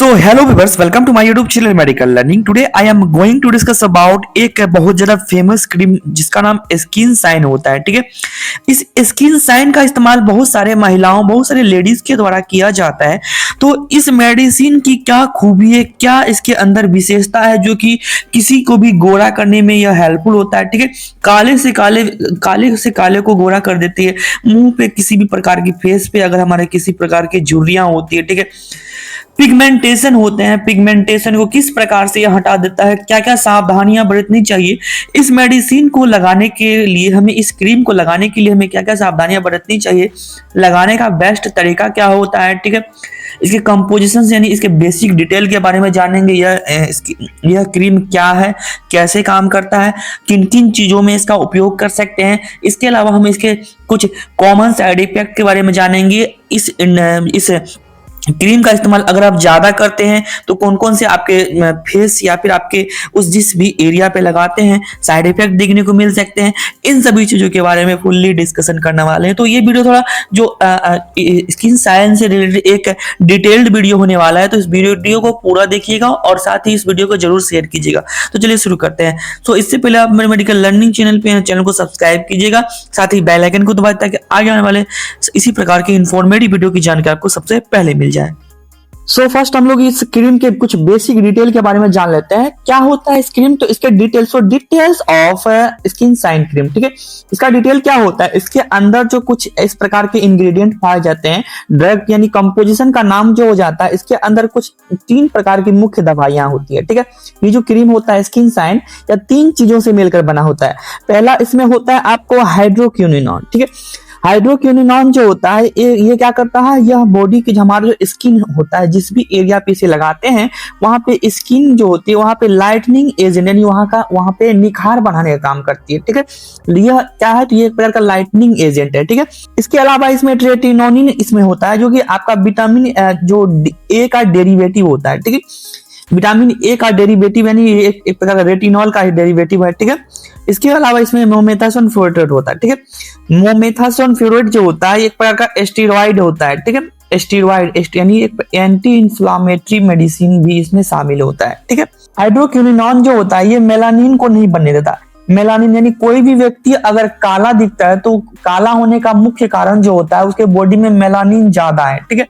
So hello viewers, welcome to my YouTube channel medical learning. Today I am going to discuss about एक बहुत ज़्यादा famous cream जिसका नाम skin sign होता है। ठीक है, इस स्किन साइन का इस्तेमाल बहुत सारे महिलाओं, बहुत सारे लेडीज के द्वारा किया जाता है। तो इस मेडिसिन की क्या खूबी है, क्या इसके अंदर विशेषता है जो कि किसी को भी गोरा करने में यह हेल्पफुल होता है। ठीक है, काले से काले को गोरा कर देती है। मुंह पे किसी भी प्रकार की, फेस पे अगर हमारे किसी प्रकार की झुर्रियां होती है, ठीक है, पिगमेंटेशन होते हैं, पिगमेंटेशन को किस प्रकार से यह हटा देता है, क्या क्या सावधानियां बरतनी चाहिए इस मेडिसिन को लगाने के लिए, हमें इस क्रीम को लगाने के लिए हमें क्या क्या सावधानियां बरतनी चाहिए, लगाने का बेस्ट तरीका क्या होता है। ठीक है, इसके कंपोजिशन यानी इसके बेसिक डिटेल के बारे में जानेंगे। यह क्रीम क्या है, कैसे काम करता है, किन किन चीज़ों में इसका उपयोग कर सकते हैं। इसके अलावा हम इसके कुछ कॉमन साइड इफेक्ट के बारे में जानेंगे। इस क्रीम का इस्तेमाल अगर आप ज्यादा करते हैं तो कौन कौन से आपके फेस या फिर आपके उस जिस भी एरिया पे लगाते हैं साइड इफेक्ट देखने को मिल सकते हैं। इन सभी चीजों के बारे में फुल्ली डिस्कशन करने वाले हैं। तो ये वीडियो थोड़ा जो स्किन साइंस से रिलेटेड एक डिटेल्ड वीडियो होने वाला है, तो इस वीडियो को पूरा देखिएगा और साथ ही इस वीडियो को जरूर शेयर कीजिएगा। तो चलिए शुरू करते हैं। तो इससे पहले आप मेरे मेडिकल लर्निंग चैनल पे चैनल को सब्सक्राइब कीजिएगा, साथ ही बेल आइकन को दबाएं ताकि आगे आने वाले इसी प्रकार के इंफॉर्मेटिव वीडियो की जानकारी आपको सबसे पहले मिल जाए। सो फर्स्ट हम लोग इस क्रीम के कुछ बेसिक डिटेल के बारे में जान लेते हैं। क्या होता है इस क्रीम, तो इसके details of skin sign cream. ठीक है, इसका डिटेल क्या होता है, इसके अंदर जो कुछ इस प्रकार के इंग्रेडिएंट पाए जाते हैं, ड्रग यानी कंपोजिशन का नाम जो हो जाता है, इसके अंदर कुछ 3 प्रकार की मुख्य दवाइयां होती है। ठीक है, ये जो क्रीम होता है स्किन साइन या 3 चीजों से मिलकर बना होता है। पहला इसमें होता है आपको हाइड्रोक्विनोन। ठीक है, हाइड्रोक्विनोन जो होता है ये क्या करता है, यह बॉडी की हमारा जो स्किन होता है, जिस भी एरिया पे इसे लगाते हैं वहां पे स्किन जो होती है वहां पे लाइटनिंग एजेंट यानी वहां पे निखार बढ़ाने का काम करती है। ठीक है, यह क्या है, तो ये एक प्रकार का लाइटनिंग एजेंट है। ठीक है, इसके अलावा इसमें ट्रेटिनोनिन इसमें होता है जो कि आपका विटामिन जो ए का डेरिवेटिव होता है। ठीक है, विटामिन ए का डेरिवेटिव यानी एक प्रकार का रेटिनॉल का डेरिवेटिव है। ठीक है, इसके अलावा इसमें मोमेथासोन फ्लोरेट होता है। ठीक है, मोमेथासोन फ्लोरेट जो होता है एक प्रकार का स्टेरॉइड होता है। ठीक है, स्टेरॉइड यानी एक एंटी इंफ्लामेटरी मेडिसिन भी इसमें शामिल होता है। ठीक है, हाइड्रोक्विनोन जो होता है ये मेलानिन को नहीं बनने देता। मेलानिन यानी कोई भी व्यक्ति अगर काला दिखता है तो काला होने का मुख्य कारण जो होता है उसके बॉडी में मेलानिन ज्यादा है। ठीक है,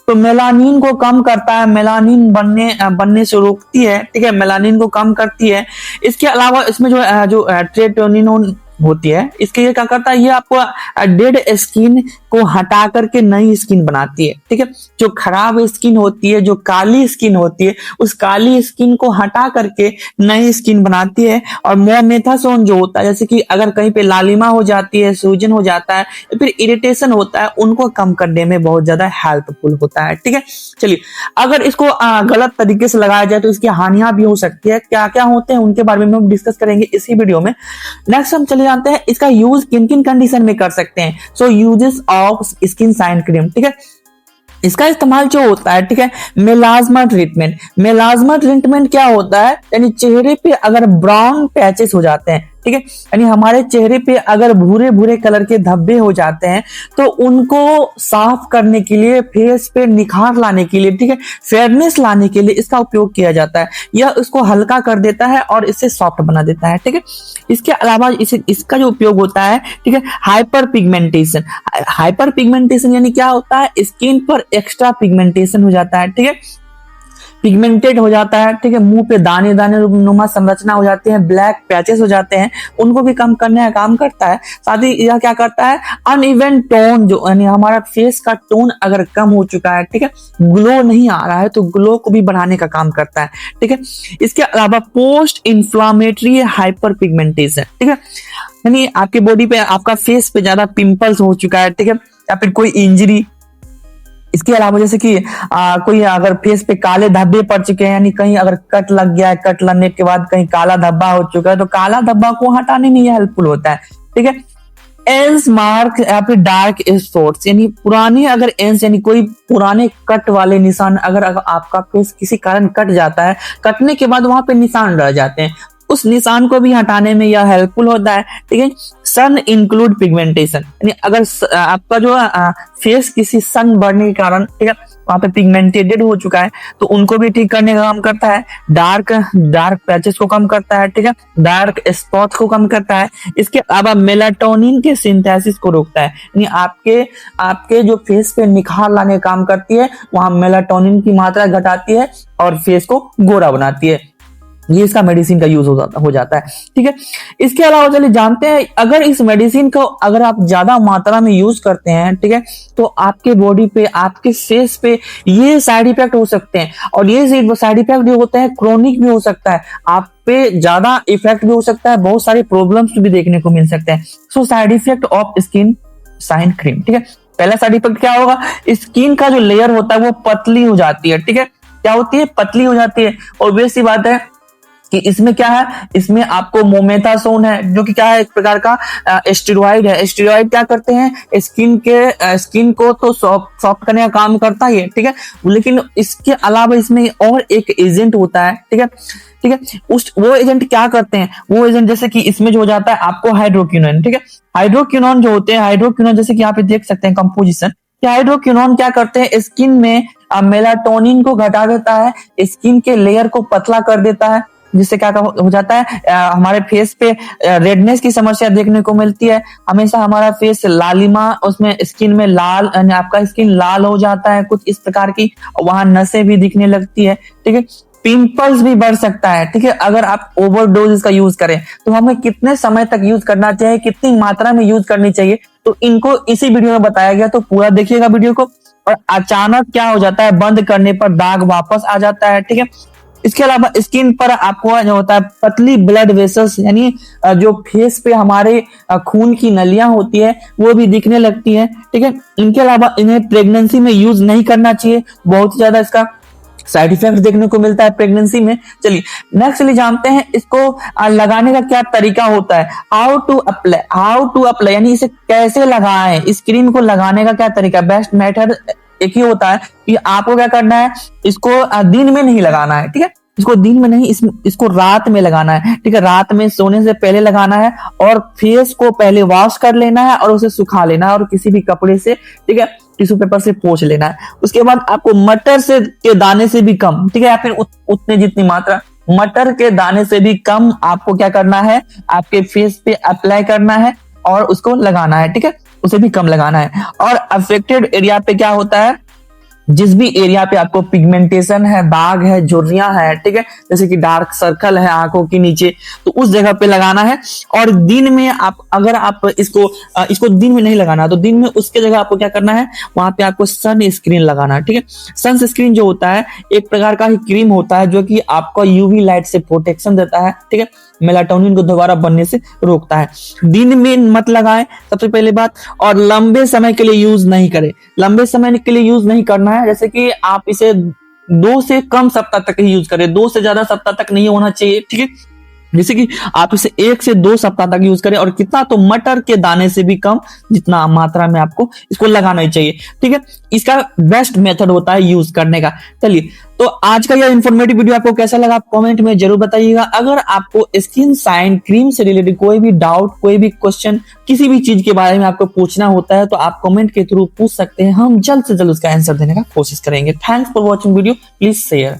तो मेलानिन को कम करता है, मेलानिन बनने से रोकती है। ठीक है, मेलानिन को कम करती है। इसके अलावा इसमें जो ट्रेटिनोन होती है, इसके ये क्या करता है, ये आपको डेड स्किन को हटा करके नई स्किन बनाती है। ठीक है, जो खराब स्किन होती है, जो काली स्किन होती है, उस काली स्किन को हटा करके नई स्किन बनाती है। और मोमेथासोन जो होता है, जैसे कि अगर कहीं पे लालिमा हो जाती है, सूजन हो जाता है या फिर इरिटेशन होता है, उनको कम करने में बहुत ज्यादा हेल्पफुल होता है। ठीक है, चलिए अगर इसको गलत तरीके से लगाया जाए तो इसकी हानियां भी हो सकती है। क्या क्या होते हैं उनके बारे में हम डिस्कस करेंगे इसी वीडियो में। नेक्स्ट हम चले जानते हैं इसका यूज किन किन कंडीशन में कर सकते हैं। So uses of skin sign cream. ठीक है, इसका इस्तेमाल जो होता है, ठीक है, मेलाज्मा ट्रीटमेंट। मेलाज्मा ट्रीटमेंट क्या होता है, यानी चेहरे पे अगर ब्राउन पैचेस हो जाते हैं, ठीक है, यानी हमारे चेहरे पे अगर भूरे भूरे कलर के धब्बे हो जाते हैं तो उनको साफ करने के लिए, फेस पे निखार लाने के लिए, ठीक है, फेयरनेस लाने के लिए इसका उपयोग किया जाता है। यह इसको हल्का कर देता है और इसे सॉफ्ट बना देता है। ठीक है, इसके अलावा इसका जो उपयोग होता है, ठीक है, हाइपर पिगमेंटेशन। हाइपर पिगमेंटेशन यानी क्या होता है, स्किन पर एक्स्ट्रा पिगमेंटेशन हो जाता है। ठीक है, पिगमेंटेड हो जाता है। ठीक है, मुंह पे दाने दाने नुमा संरचना हो जाती है, ब्लैक पैचेस हो जाते हैं, उनको भी कम करने का काम करता है। साथ ही यह क्या करता है, अनइवन टोन जो यानी हमारा फेस का टोन अगर कम हो चुका है, ठीक है, ग्लो नहीं आ रहा है, तो ग्लो को भी बढ़ाने का काम करता है। ठीक है, इसके अलावा पोस्ट इन्फ्लामेटरी हाइपर पिगमेंटेशन। ठीक है, यानी आपके बॉडी पे, आपका फेस पे ज्यादा पिंपल्स हो चुका है, ठीक है, या फिर कोई इंजरी। इसके अलावा जैसे कि कोई अगर फेस पे काले धब्बे पड़ चुके हैं, यानी कहीं अगर कट लग गया है, कट लगने के बाद कहीं काला धब्बा हो चुका है, तो काला धब्बा को हटाने में यह हेल्पफुल होता है। ठीक है, एंस मार्क या फिर डार्क स्पॉट्स, यानी पुराने अगर एंस यानी कोई पुराने कट वाले निशान, अगर आपका फेस किसी कारण कट जाता है, कटने के बाद वहां पे निशान रह जाते हैं, उस निशान को भी हटाने में यह हेल्पफुल होता है। ठीक है, सन इंक्लूड पिगमेंटेशन, यानी अगर आपका जो फेस किसी सन बढ़ने के कारण, ठीक है, वहां पे पिगमेंटेटेड हो चुका है तो उनको भी ठीक करने का काम करता है। डार्क पैचेस को कम करता है, ठीक है, डार्क स्पॉट्स को कम करता है। इसके अलावा मेलाटोनिन के सिंथेसिस को रोकता है, यानी आपके जो फेस पे निखार लाने का काम करती है, वहां मेलाटोनिन की मात्रा घटाती है और फेस को गोरा बनाती है। ये इसका मेडिसिन का यूज हो जाता है। ठीक है, इसके अलावा चलिए जानते हैं, अगर इस मेडिसिन को अगर आप ज्यादा मात्रा में यूज करते हैं, ठीक है, तो आपके बॉडी पे, आपके फेस पे ये साइड इफेक्ट हो सकते हैं। और ये साइड इफेक्ट जो होता है क्रोनिक भी हो सकता है, आप पे ज्यादा इफेक्ट भी हो सकता है, बहुत सारे प्रॉब्लम्स भी देखने को मिल सकते हैं। So side effect of skin sign cream. ठीक है, पहला साइड इफेक्ट क्या होगा, स्किन का जो लेयर होता है वो पतली हो जाती है। ठीक है, क्या होती है, पतली हो जाती है। और वैसी बात है कि इसमें क्या है, इसमें आपको मोमेथासोन है, जो कि क्या है, एक प्रकार का स्टेरॉइड है। स्टेरॉइड क्या करते हैं, स्किन को तो सॉफ्ट करने का काम करता ही है। ठीक है, लेकिन इसके अलावा इसमें और एक एजेंट होता है। ठीक है, ठीक है, वो एजेंट क्या करते हैं, वो एजेंट जैसे कि इसमें जो हो जाता है आपको हाइड्रोक्विनोन। ठीक है, हाइड्रोक्विनोन जो होते हैं, हाइड्रोक्विनोन जैसे कि यहाँ पे देख सकते हैं कंपोजिशन, हाइड्रोक्विनोन क्या करते हैं, स्किन में मेलाटोनिन को घटा देता है, स्किन के लेयर को पतला कर देता है, जिससे क्या हो जाता है, हमारे फेस पे रेडनेस की समस्या देखने को मिलती है। हमेशा हमारा फेस लालिमा, उसमें स्किन में लाल, आपका स्किन लाल हो जाता है कुछ इस प्रकार की, वहां नसें भी दिखने लगती है। ठीक है, पिंपल्स भी बढ़ सकता है। ठीक है, अगर आप ओवरडोज इसका यूज करें तो हमें कितने समय तक यूज करना चाहिए, कितनी मात्रा में यूज करनी चाहिए, तो इनको इसी वीडियो में बताया गया, तो पूरा देखिएगा वीडियो को। और अचानक क्या हो जाता है, बंद करने पर दाग वापस आ जाता है। ठीक है, इसके अलावा स्किन पर आपको जो होता है पतली ब्लड वेसल्स, यानी जो फेस पे हमारे खून की नलियां होती है वो भी दिखने लगती है। ठीक है, इनके अलावा इन्हें प्रेगनेंसी में यूज नहीं करना चाहिए, बहुत ज्यादा इसका साइड इफेक्ट देखने को मिलता है प्रेगनेंसी में। चलिए नेक्स्ट जानते हैं इसको लगाने का क्या तरीका होता है, हाउ टू अप्लाई, यानी इसे कैसे लगाएं, इस क्रीम को लगाने का क्या तरीका। बेस्ट मेथड एक ही होता है कि आपको क्या करना है, इसको दिन में नहीं लगाना है। ठीक है, इसको दिन में नहीं, इसको रात में लगाना है। ठीक है, रात में सोने से पहले लगाना है और फेस को पहले वॉश कर लेना है और उसे सुखा लेना है और किसी भी कपड़े से, ठीक है, टिश्यू पेपर से पोंछ लेना है। उसके बाद आपको मटर से के दाने से भी कम, ठीक है, या फिर उतने जितनी मात्रा, मटर के दाने से भी कम आपको क्या करना है, आपके फेस पे अप्लाई करना है और उसको लगाना है। ठीक है, उसे भी कम लगाना है। और अफेक्टेड एरिया पे क्या होता है, जिस भी एरिया पे आपको पिगमेंटेशन है, दाग है, झुर्रियां है, ठीक है, जैसे कि डार्क सर्कल है आंखों के नीचे, तो उस जगह पे लगाना है। और दिन में आप, अगर आप इसको दिन में नहीं लगाना तो दिन में उसके जगह आपको क्या करना है, वहां पे आपको सन स्क्रीन लगाना है। ठीक है, सन स्क्रीन जो होता है एक प्रकार का ही क्रीम होता है जो कि आपको यूवी लाइट से प्रोटेक्शन देता है। ठीक है, मेलाटोनिन को दोबारा बनने से रोकता है। दिन में मत लगाएं सबसे पहले बात, और लंबे समय के लिए यूज नहीं करें। लंबे समय के लिए यूज नहीं करना है, जैसे कि आप इसे 2 से कम सप्ताह तक ही यूज करें, 2 से ज्यादा सप्ताह तक नहीं होना चाहिए। ठीक है, जैसे कि आप इसे 1 से 2 सप्ताह तक यूज करें, और कितना, तो मटर के दाने से भी कम जितना मात्रा में आपको इसको लगाना ही चाहिए। ठीक है, इसका बेस्ट मेथड होता है यूज करने का। चलिए, तो आज का यह इंफॉर्मेटिव वीडियो आपको कैसा लगा आप कमेंट में जरूर बताइएगा। अगर आपको स्किन साइन क्रीम से रिलेटेड कोई भी डाउट, कोई भी क्वेश्चन, किसी भी चीज के बारे में आपको पूछना होता है तो आप कमेंट के थ्रू पूछ सकते हैं, हम जल्द से जल्द उसका आंसर देने का कोशिश करेंगे। Thanks for watching video, please share.